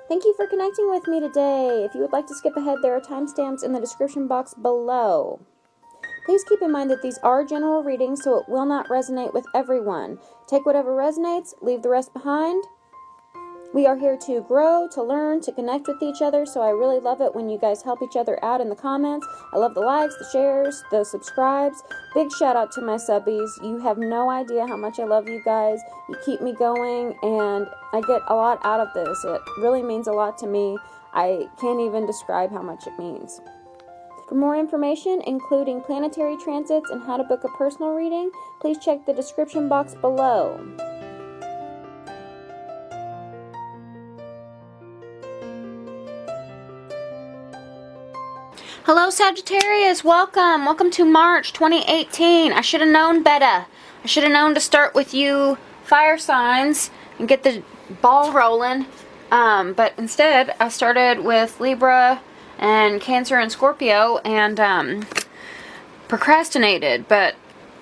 Thank you for connecting with me today. If you would like to skip ahead, there are timestamps in the description box below. Please keep in mind that these are general readings, so it will not resonate with everyone. Take whatever resonates, leave the rest behind. We are here to grow, to learn, to connect with each other, so I really love it when you guys help each other out in the comments. I love the likes, the shares, the subscribes. Big shout out to my subbies. You have no idea how much I love you guys. You keep me going, and I get a lot out of this. It really means a lot to me. I can't even describe how much it means. For more information, including planetary transits and how to book a personal reading, please check the description box below. Hello Sagittarius, welcome. Welcome to March 2018. I should have known better. I should have known to start with you fire signs and get the ball rolling. But instead, I started with Libra and Cancer and Scorpio and procrastinated. But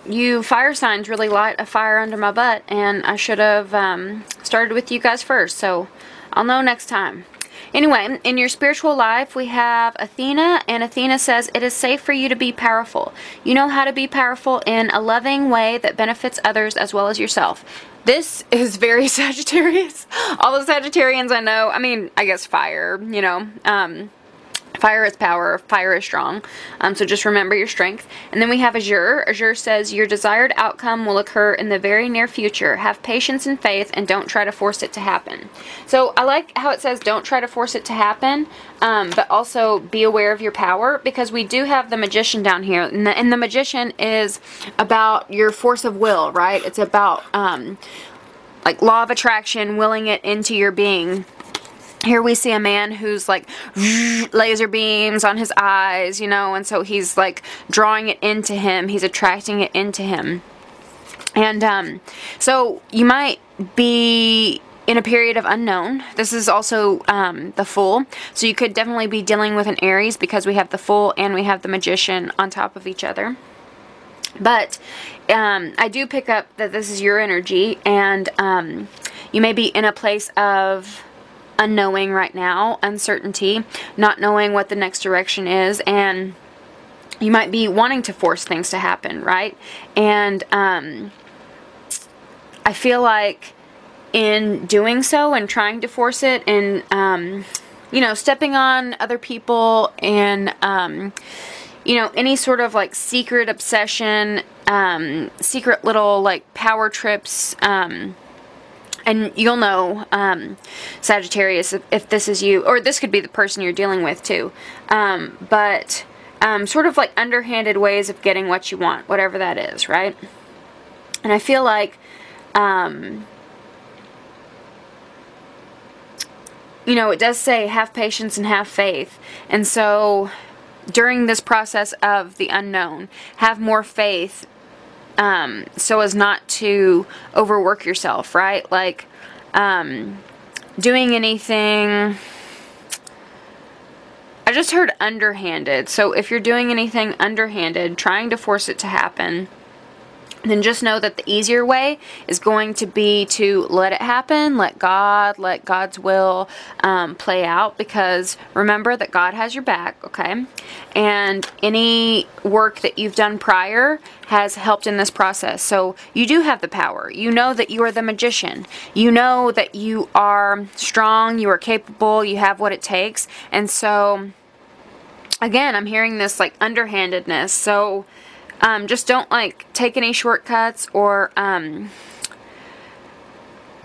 you fire signs really light a fire under my butt, and I should have started with you guys first. So I'll know next time. Anyway, in your spiritual life, we have Athena, and Athena says, it is safe for you to be powerful. You know how to be powerful in a loving way that benefits others as well as yourself. This is very Sagittarius. All the Sagittarians I know, I mean, I guess fire, you know, fire is power, fire is strong, so just remember your strength. And then we have Azure. Azure says, your desired outcome will occur in the very near future. Have patience and faith and don't try to force it to happen. So I like how it says don't try to force it to happen, but also be aware of your power, because we do have the Magician down here, and the Magician is about your force of will, right? It's about like law of attraction, willing it into your being. Here we see a man who's like laser beams on his eyes, you know, and so he's like drawing it into him. He's attracting it into him. And so you might be in a period of unknown. This is also the Fool. So you could definitely be dealing with an Aries, because we have the Fool and we have the Magician on top of each other. But I do pick up that this is your energy, and you may be in a place of unknowing right now, uncertainty, not knowing what the next direction is, and you might be wanting to force things to happen, right? And I feel like in doing so and trying to force it, and you know, stepping on other people, and you know, any sort of like secret obsession, secret little like power trips, and you'll know, Sagittarius, if this is you, or this could be the person you're dealing with too, but sort of like underhanded ways of getting what you want, whatever that is, right? And I feel like, you know, it does say have patience and have faith, and so during this process of the unknown, have more faith, so as not to overwork yourself, right? Like, doing anything, I just heard underhanded. So if you're doing anything underhanded, trying to force it to happen, then just know that the easier way is going to be to let it happen, let God's will play out, because remember that God has your back, okay? And any work that you've done prior has helped in this process. So you do have the power. You know that you are the Magician. You know that you are strong, you are capable, you have what it takes. And so, again, I'm hearing this like underhandedness. So just don't like take any shortcuts, or you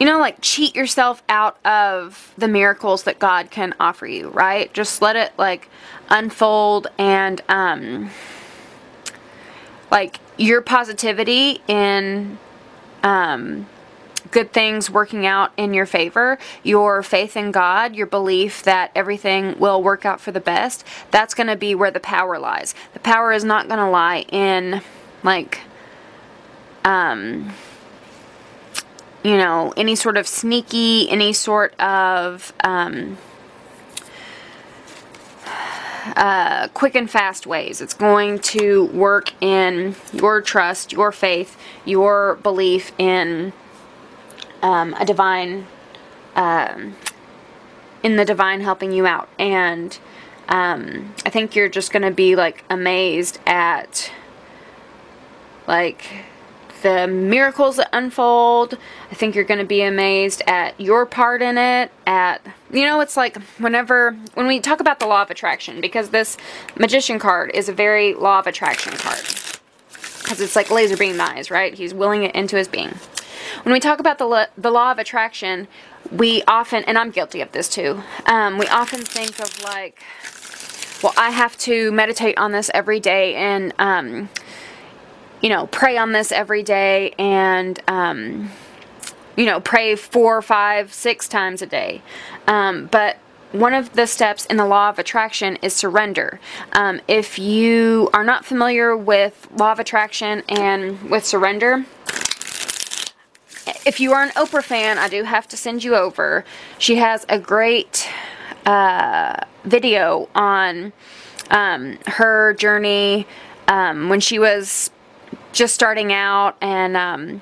know, like cheat yourself out of the miracles that God can offer you, right? Just let it like unfold, and like your positivity in good things working out in your favor, your faith in God, your belief that everything will work out for the best, that's going to be where the power lies. The power is not going to lie in, like, you know, any sort of sneaky, any sort of quick and fast ways. It's going to work in your trust, your faith, your belief in a divine in the divine helping you out. And I think you're just going to be like amazed at like the miracles that unfold. I think you're going to be amazed at your part in it. You know, it's like when we talk about the law of attraction, because this Magician card is a very law of attraction card. Because it's like laser beam eyes, right? He's willing it into his being. When we talk about the law of attraction, we often, and I'm guilty of this too, we often think of like, well, I have to meditate on this every day and, you know, pray on this every day and, you know, pray 4, 5, 6 times a day. But one of the steps in the law of attraction is surrender. If you are not familiar with law of attraction and with surrender, if you are an Oprah fan, I do have to send you over. She has a great video on her journey when she was just starting out, and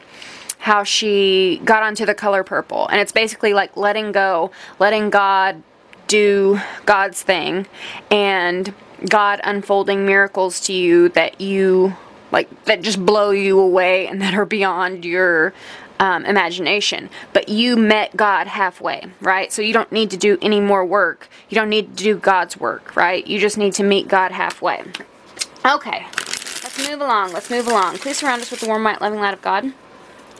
how she got onto the color purple. And it's basically like letting go, letting God do God's thing, and God unfolding miracles to you that you like, that just blow you away and that are beyond your imagination. But you met God halfway, right? So you don't need to do any more work. You don't need to do God's work, right? You just need to meet God halfway. Okay, let's move along. Let's move along. Please surround us with the warm, white, loving light of God.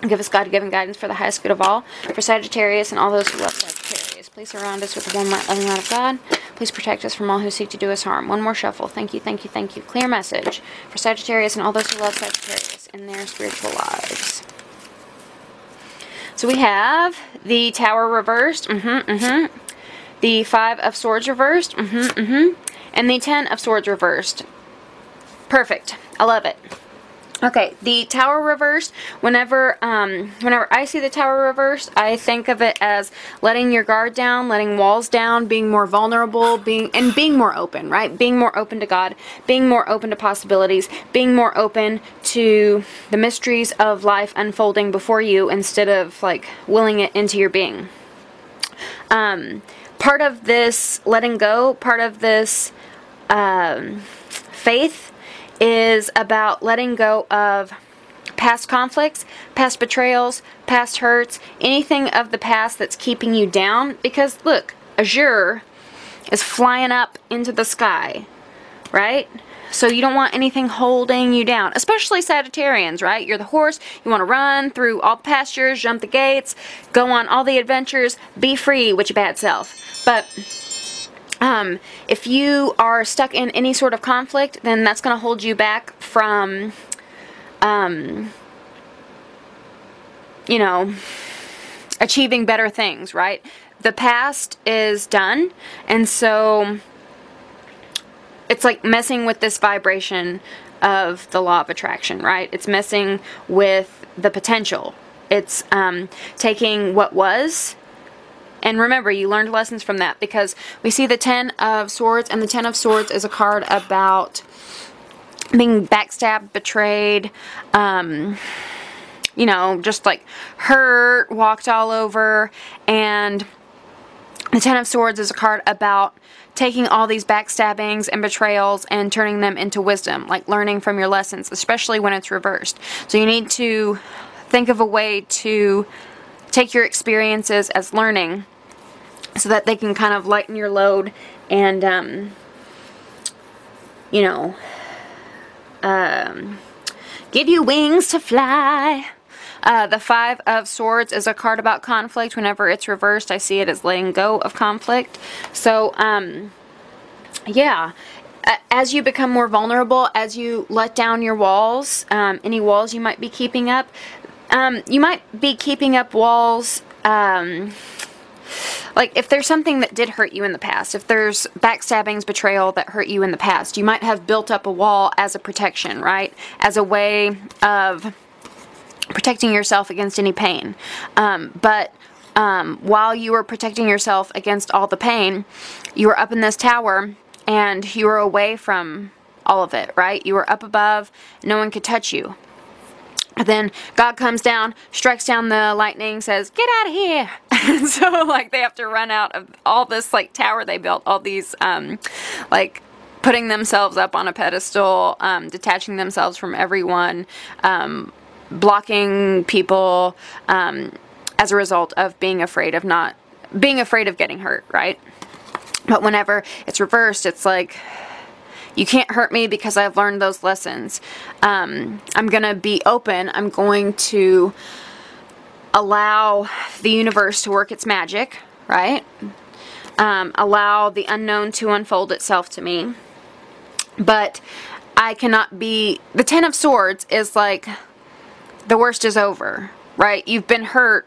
Give us God-given guidance for the highest good of all. For Sagittarius and all those who love Sagittarius. Please surround us with the warm, light, loving light of God. Please protect us from all who seek to do us harm. One more shuffle. Thank you, thank you, thank you. Clear message for Sagittarius and all those who love Sagittarius in their spiritual lives. So we have the Tower reversed. The 5 of Swords reversed. And the 10 of Swords reversed. Perfect. I love it. Okay, the Tower reversed, whenever I see the Tower reversed, I think of it as letting your guard down, letting walls down, being more vulnerable, being more open, right? Being more open to God, being more open to possibilities, being more open to the mysteries of life unfolding before you instead of, like, willing it into your being. Part of this letting go, part of this faith, is about letting go of past conflicts, past betrayals, past hurts, anything of the past that's keeping you down. Because look, Azure is flying up into the sky, right? So you don't want anything holding you down, especially Sagittarians, right? You're the horse, you want to run through all the pastures, jump the gates, go on all the adventures, be free with your bad self. But if you are stuck in any sort of conflict, then that's going to hold you back from, you know, achieving better things, right? The past is done, and so it's like messing with this vibration of the law of attraction, right? It's messing with the potential. It's taking what was. And remember, you learned lessons from that, because we see the 10 of Swords, and the 10 of Swords is a card about being backstabbed, betrayed, you know, just like hurt, walked all over. And the 10 of Swords is a card about taking all these backstabbings and betrayals and turning them into wisdom, like learning from your lessons, especially when it's reversed. So you need to think of a way to take your experiences as learning so that they can kind of lighten your load and, you know, give you wings to fly. The 5 of Swords is a card about conflict. Whenever it's reversed, I see it as letting go of conflict. So, yeah. As you become more vulnerable, as you let down your walls, any walls you might be keeping up, you might be keeping up walls, like if there's something that did hurt you in the past, if there's backstabbings, betrayal that hurt you in the past, you might have built up a wall as a protection, right? As a way of protecting yourself against any pain. But while you were protecting yourself against all the pain, you were up in this tower and you were away from all of it, right? You were up above, no one could touch you. Then God comes down, strikes down the lightning, says, "Get out of here!" And so, like, they have to run out of all this, like, tower they built, all these, like, putting themselves up on a pedestal, detaching themselves from everyone, blocking people, as a result of being afraid of getting hurt, right? But whenever it's reversed, it's like, you can't hurt me because I've learned those lessons. I'm going to be open. I'm going to allow the universe to work its magic, right? Allow the unknown to unfold itself to me. But I cannot be... The Ten of Swords is like, the worst is over, right? You've been hurt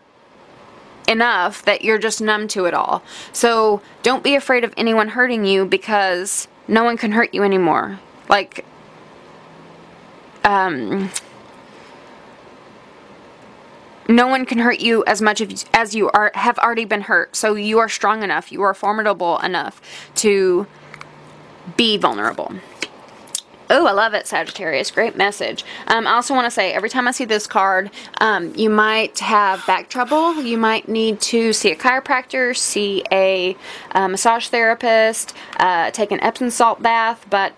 enough that you're just numb to it all. So don't be afraid of anyone hurting you, because no one can hurt you anymore. Like, no one can hurt you as much as you have already been hurt. So you are strong enough, you are formidable enough to be vulnerable. Oh, I love it, Sagittarius. Great message. I also want to say, every time I see this card, you might have back trouble. You might need to see a chiropractor, see a massage therapist, take an Epsom salt bath, but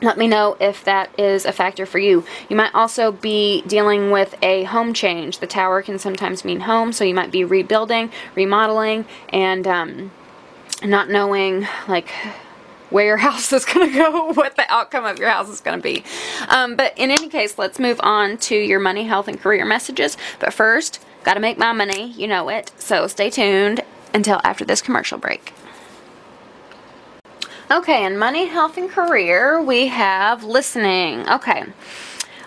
let me know if that is a factor for you. You might also be dealing with a home change. The tower can sometimes mean home, so you might be rebuilding, remodeling, and not knowing, like, where your house is going to go, what the outcome of your house is going to be. But in any case, let's move on to your money, health, and career messages. But first, got to make my money. You know it. So stay tuned until after this commercial break. Okay, in money, health, and career, we have listening. Okay.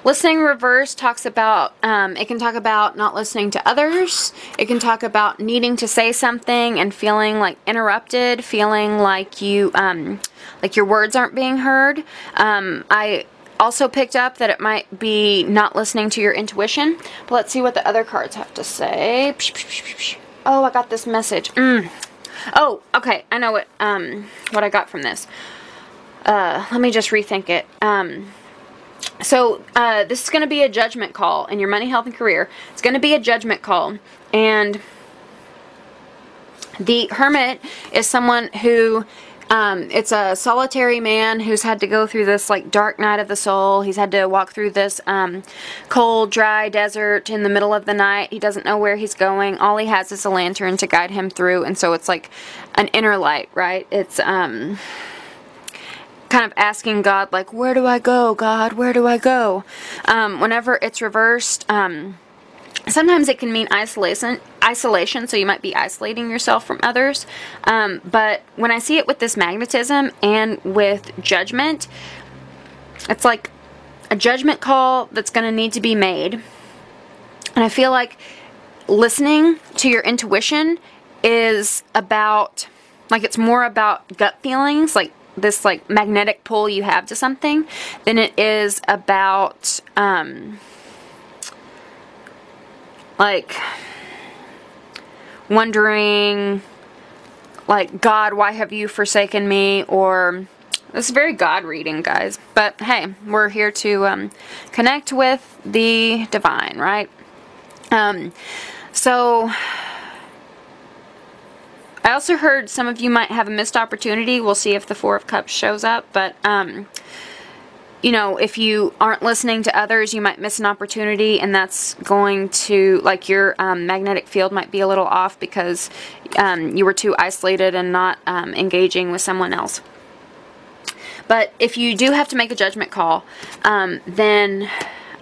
Listening reverse talks about, it can talk about not listening to others. It can talk about needing to say something and feeling like interrupted, feeling like you, like your words aren't being heard. I also picked up that it might be not listening to your intuition. But let's see what the other cards have to say. Oh, I got this message. Oh, okay. I know what I got from this. Let me just rethink it. So, this is going to be a judgment call in your money, health, and career. It's going to be a judgment call. And the Hermit is someone who, it's a solitary man who's had to go through this, like, dark night of the soul. He's had to walk through this, cold, dry desert in the middle of the night. He doesn't know where he's going. All he has is a lantern to guide him through. And so it's like an inner light, right? It's, kind of asking God, like, where do I go, God? Where do I go? Whenever it's reversed, sometimes it can mean isolation, so you might be isolating yourself from others. But when I see it with this magnetism and with judgment, it's like a judgment call that's going to need to be made. And I feel like listening to your intuition is about, like, it's more about gut feelings, like this, like, magnetic pull you have to something, than it is about, like, wondering, like, God, why have you forsaken me? Or, this is very God reading, guys. But, hey, we're here to, connect with the divine, right? So, I also heard some of you might have a missed opportunity. We'll see if the Four of Cups shows up. But, you know, if you aren't listening to others, you might miss an opportunity. And that's going to, like, your magnetic field might be a little off because you were too isolated and not engaging with someone else. But if you do have to make a judgment call, then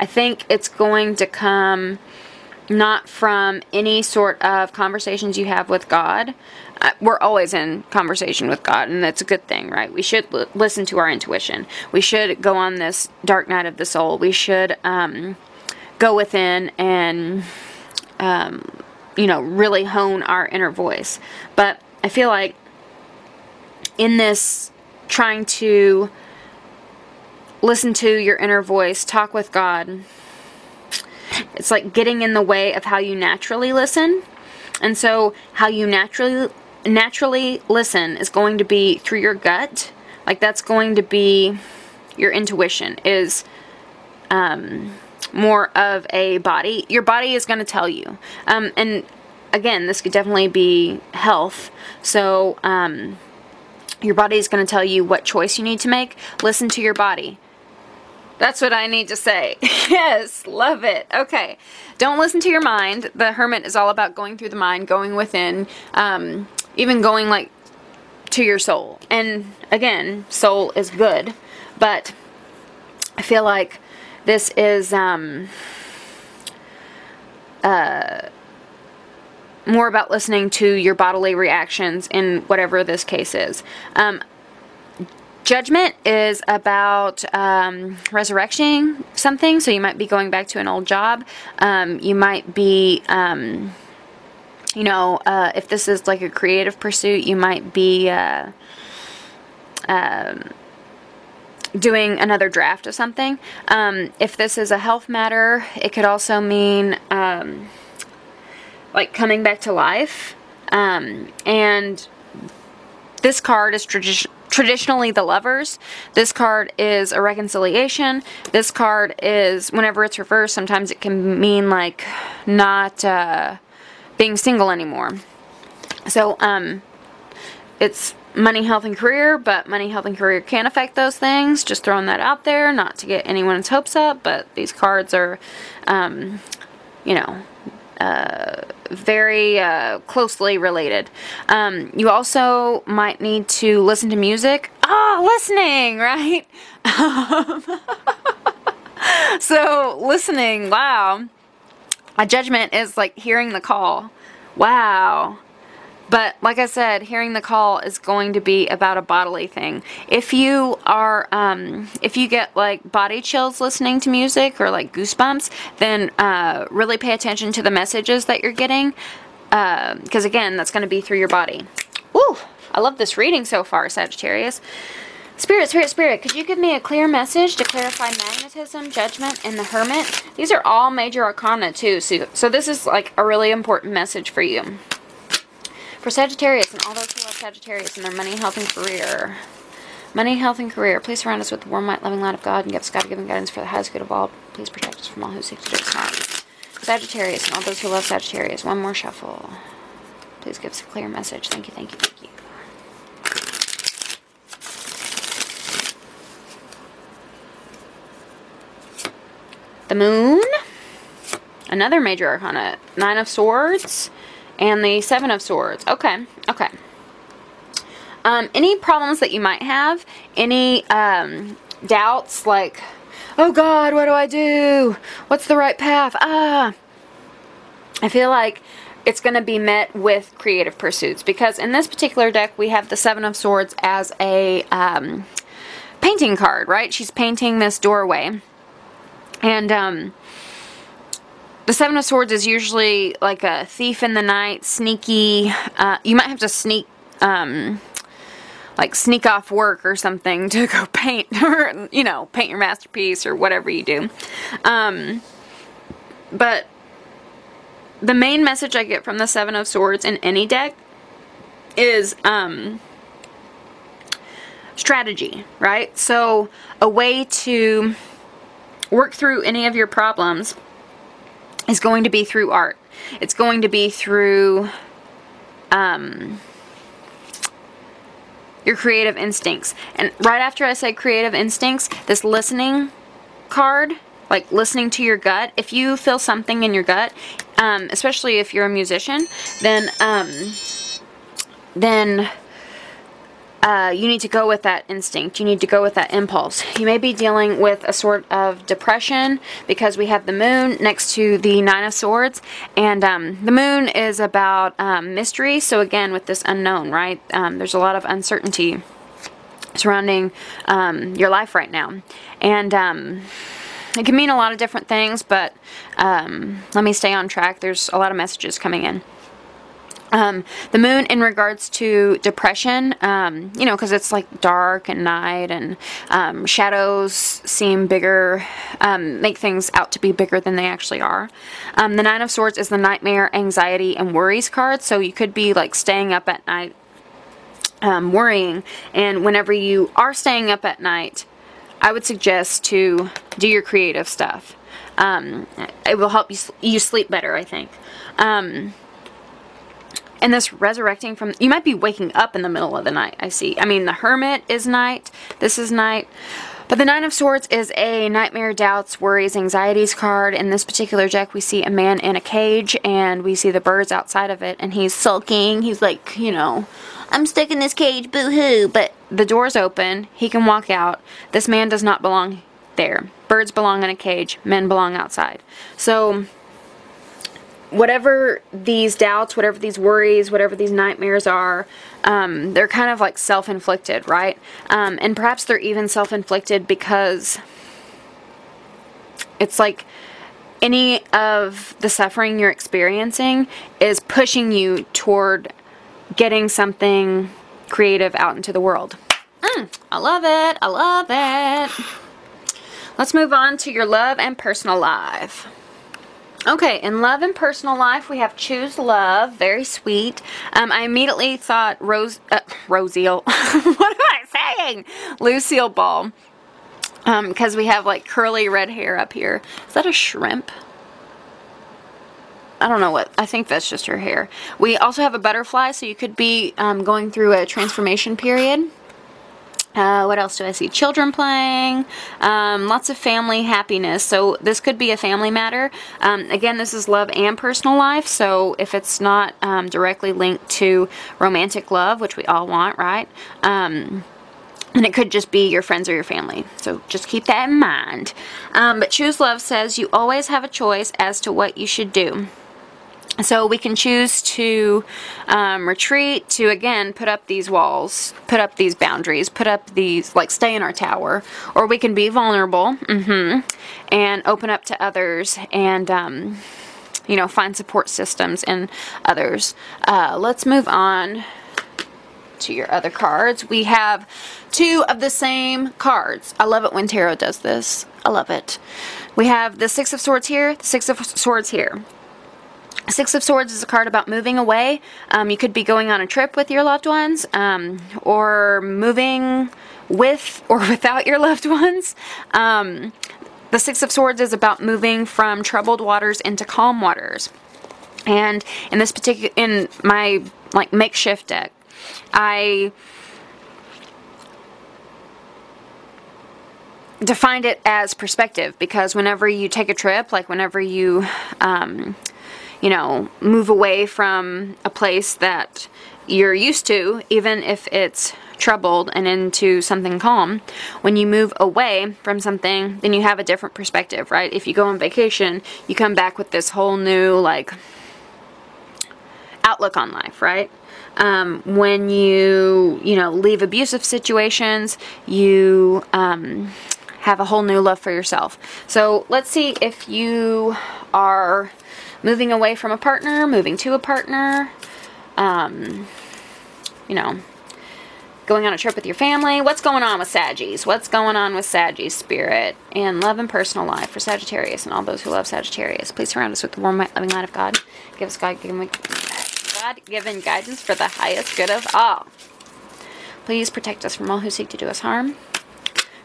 I think it's going to come not from any sort of conversations you have with God. We're always in conversation with God, and that's a good thing, right? We should listen to our intuition. We should go on this dark night of the soul. We should go within and, you know, really hone our inner voice. But I feel like in this trying to listen to your inner voice, talk with God, it's like getting in the way of how you naturally listen. And so how you naturally listen is going to be through your gut. Like, that's going to be your intuition, is more of a body. Your body is going to tell you. And again, this could definitely be health. So, your body is going to tell you what choice you need to make. Listen to your body. That's what I need to say. Yes, love it. Okay. Don't listen to your mind. The Hermit is all about going through the mind, going within, even going like to your soul. And again, soul is good, but I feel like this is more about listening to your bodily reactions in whatever this case is. Judgment is about resurrecting something, so you might be going back to an old job. You might be, you know, if this is like a creative pursuit, you might be doing another draft of something. If this is a health matter, it could also mean like coming back to life. And this card is traditionally the Lovers. This card is a reconciliation. This card is, whenever it's reversed, sometimes it can mean like not being single anymore. So it's money, health, and career, but money, health, and career can affect those things. Just throwing that out there, not to get anyone's hopes up, but these cards are, you know, very closely related. You also might need to listen to music. Listening, right? So, listening, wow. A judgment is like hearing the call. Wow. But, like I said, hearing the call is going to be about a bodily thing. If you are, if you get, like, body chills listening to music or, like, goosebumps, then really pay attention to the messages that you're getting. Because, again, that's going to be through your body. Woo! I love this reading so far, Sagittarius. Spirit, Spirit, Spirit, could you give me a clear message to clarify magnetism, judgment, and the Hermit? These are all major arcana, too. So this is, like, a really important message for you. For Sagittarius and all those who love Sagittarius and their money, health, and career. Money, health, and career. Please surround us with the warm, light, loving light of God and give us God-given guidance for the highest good of all. Please protect us from all who seek to do us harm. Sagittarius and all those who love Sagittarius. One more shuffle. Please give us a clear message. Thank you, thank you, thank you. The Moon. Another major arcana. 9 of Swords. And the 7 of Swords. Okay, okay. Any problems that you might have, any doubts, like, oh God, what do I do? What's the right path? I feel like it's going to be met with creative pursuits. Because in this particular deck, we have the 7 of Swords as a painting card, right? She's painting this doorway. And, the 7 of Swords is usually like a thief in the night, sneaky. You might have to sneak, like sneak off work or something to go paint, or, you know, paint your masterpiece or whatever you do. But the main message I get from the 7 of Swords in any deck is strategy, right? So a way to work through any of your problems is going to be through art. It's going to be through your creative instincts. And right after I say creative instincts, this listening card, like listening to your gut, if you feel something in your gut, especially if you're a musician, then you need to go with that instinct. You need to go with that impulse. You may be dealing with a sort of depression because we have the Moon next to the 9 of Swords. And the Moon is about mystery. So again, with this unknown, right? There's a lot of uncertainty surrounding your life right now. And it can mean a lot of different things, but let me stay on track. There's a lot of messages coming in. The Moon in regards to depression, you know, because it's like dark and night and shadows seem bigger, make things out to be bigger than they actually are. The 9 of Swords is the nightmare, anxiety, and worries card, so you could be like staying up at night worrying, and whenever you are staying up at night, I would suggest to do your creative stuff. It will help you sleep better, I think. And this resurrecting from, you might be waking up in the middle of the night, I see. I mean, the Hermit is night. This is night. But the Nine of Swords is a nightmare, doubts, worries, anxieties card. In this particular deck, we see a man in a cage, and we see the birds outside of it, and he's sulking. He's like, you know, I'm stuck in this cage, boo-hoo. But the door's open. He can walk out. This man does not belong there. Birds belong in a cage. Men belong outside. So whatever these doubts, whatever these worries, whatever these nightmares are, they're kind of like self-inflicted, right? And perhaps they're even self-inflicted because it's like any of the suffering you're experiencing is pushing you toward getting something creative out into the world. I love it. I love it. Let's move on to your love and personal life. Okay, in love and personal life, we have Choose Love. Very sweet. I immediately thought Rosiel. What am I saying? Lucille Ball. Because we have like curly red hair up here. Is that a shrimp? I don't know what. I think that's just her hair. We also have a butterfly, so you could be going through a transformation period. What else do I see? Children playing, lots of family happiness. So this could be a family matter. Again, this is love and personal life. So if it's not directly linked to romantic love, which we all want, right? And it could just be your friends or your family. So just keep that in mind. But Choose Love says you always have a choice as to what you should do. So we can choose to retreat, to again put up these walls, put up these boundaries, put up these, like stay in our tower, or we can be vulnerable and open up to others and, you know, find support systems in others. Let's move on to your other cards. We have two of the same cards. I love it when tarot does this. I love it. We have the Six of Swords here, the Six of Swords here. Six of Swords is a card about moving away. You could be going on a trip with your loved ones, or moving with or without your loved ones. The Six of Swords is about moving from troubled waters into calm waters. And in this particular, in my like makeshift deck, I defined it as perspective, because whenever you take a trip, like whenever you you know, move away from a place that you're used to, even if it's troubled, and into something calm, when you move away from something, then you have a different perspective, right? If you go on vacation, you come back with this whole new, like, outlook on life, right? When you know, leave abusive situations, you have a whole new love for yourself. So let's see if you are moving away from a partner, moving to a partner, you know, going on a trip with your family. What's going on with Saggies? What's going on with Saggies spirit and love and personal life for Sagittarius and all those who love Sagittarius? Please surround us with the warm, loving light of God. Give us God-given guidance for the highest good of all. Please protect us from all who seek to do us harm.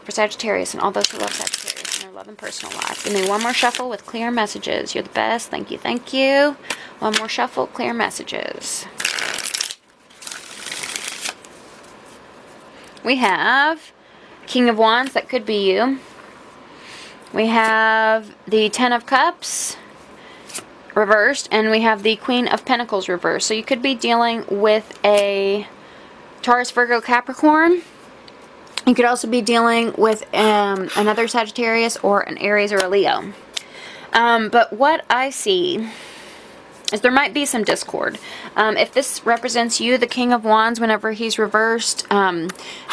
For Sagittarius and all those who love Sagittarius and their love and personal life. Give me one more shuffle with clear messages. You're the best. Thank you. Thank you. One more shuffle, clear messages. We have King of Wands. That could be you. We have the Ten of Cups reversed. And we have the Queen of Pentacles reversed. So you could be dealing with a Taurus, Virgo, Capricorn. You could also be dealing with another Sagittarius or an Aries or a Leo. But what I see is there might be some discord. If this represents you, the King of Wands, whenever he's reversed,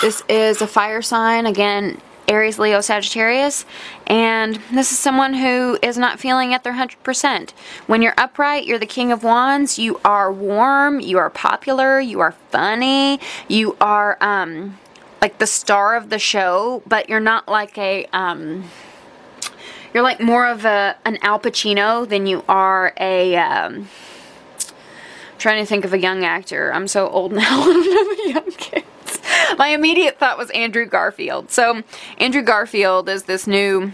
this is a fire sign. Again, Aries, Leo, Sagittarius. And this is someone who is not feeling at their 100%. When you're upright, you're the King of Wands. You are warm. You are popular. You are funny. You are like the star of the show, but you're not like a, you're like more of an Al Pacino than you are a, I'm trying to think of a young actor. I'm so old now, I don't know the young kids. My immediate thought was Andrew Garfield. So, Andrew Garfield is this new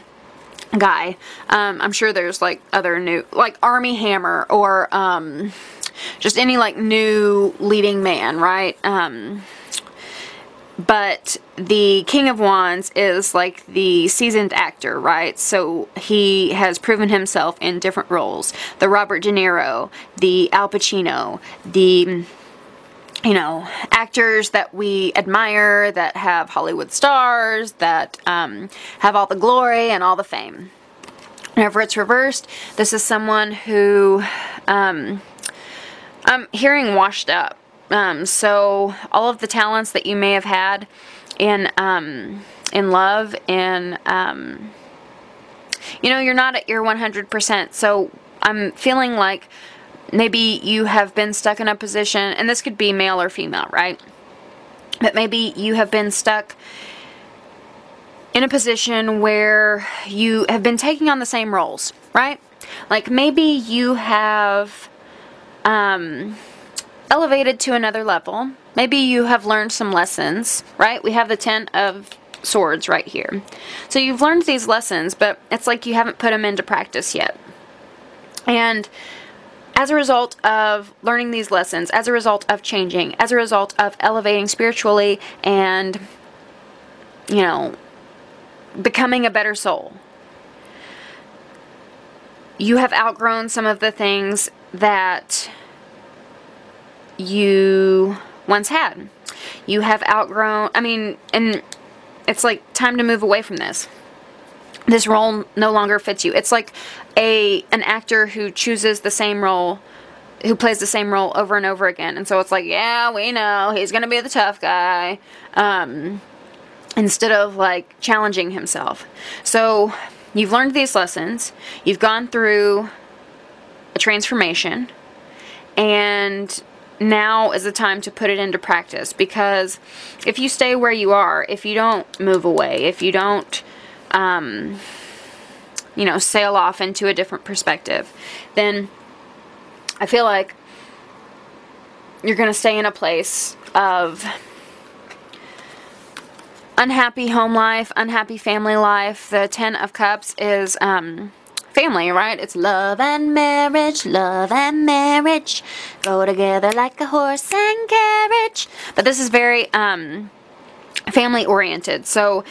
guy. I'm sure there's like other new, like Army Hammer, or just any like new leading man, right? But the King of Wands is like the seasoned actor, right? So he has proven himself in different roles. The Robert De Niro, the Al Pacino, the, you know, actors that we admire, that have Hollywood stars, that have all the glory and all the fame. Whenever it's reversed, this is someone who I'm hearing washed up. So all of the talents that you may have had in love, and you know, you're not at your 100%. So I'm feeling like maybe you have been stuck in a position, and this could be male or female, right? But maybe you have been stuck in a position where you have been taking on the same roles, right? Like maybe you have elevated to another level. Maybe you have learned some lessons, right? We have the 10 of Swords right here. So you've learned these lessons, but it's like you haven't put them into practice yet. And as a result of learning these lessons, as a result of changing, as a result of elevating spiritually and, you know, becoming a better soul, you have outgrown some of the things that you once had. You have outgrown, I mean, and it's like time to move away from this. This role no longer fits you. It's like an actor who chooses the same role, who plays the same role over and over again. And so it's like, yeah, we know he's going to be the tough guy. Instead of like challenging himself. So you've learned these lessons. You've gone through a transformation. And now is the time to put it into practice, because if you stay where you are, if you don't move away, if you don't, you know, sail off into a different perspective, then I feel like you're going to stay in a place of unhappy home life, unhappy family life. The 10 of Cups is, family, right? It's love and marriage, go together like a horse and carriage. But this is very family oriented. So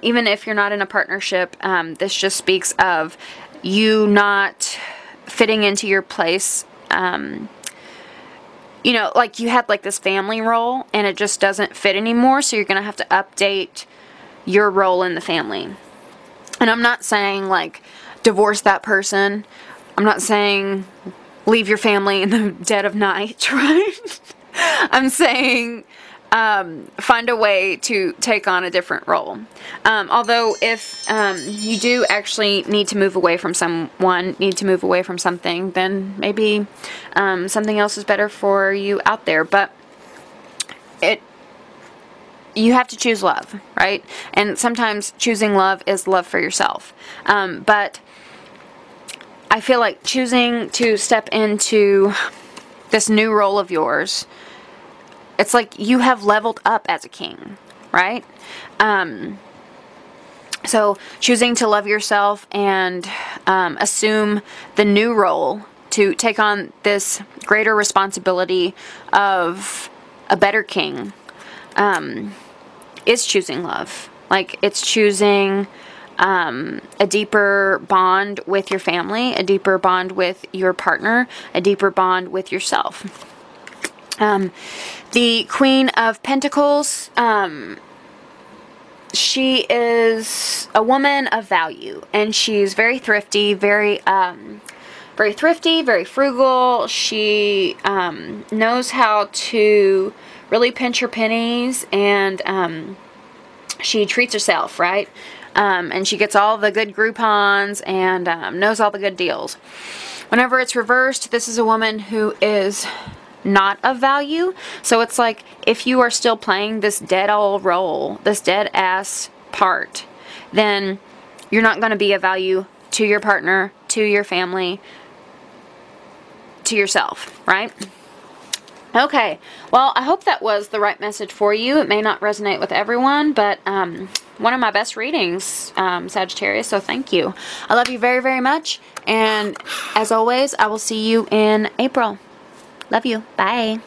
even if you're not in a partnership, this just speaks of you not fitting into your place. You know, like you had like this family role and it just doesn't fit anymore. So you're going to have to update your role in the family. And I'm not saying like divorce that person. I'm not saying leave your family in the dead of night, right? I'm saying find a way to take on a different role. Although if you do actually need to move away from someone, need to move away from something, then maybe something else is better for you out there. But you have to choose love, right? And sometimes choosing love is love for yourself. But I feel like choosing to step into this new role of yours, it's like you have leveled up as a king, right? So choosing to love yourself and assume the new role, to take on this greater responsibility of a better king, is choosing love. Like, it's choosing a deeper bond with your family, a deeper bond with your partner, a deeper bond with yourself. The Queen of Pentacles, she is a woman of value, and she's very thrifty, very frugal. She knows how to really pinch her pennies, and she treats herself, right? And she gets all the good Groupons and knows all the good deals. Whenever it's reversed, this is a woman who is not of value. So it's like, if you are still playing this dead-all role, this dead-ass part, then you're not going to be of value to your partner, to your family, to yourself, right? Okay, well, I hope that was the right message for you. It may not resonate with everyone, but one of my best readings, Sagittarius, so thank you. I love you very, very much, and as always, I will see you in April. Love you. Bye.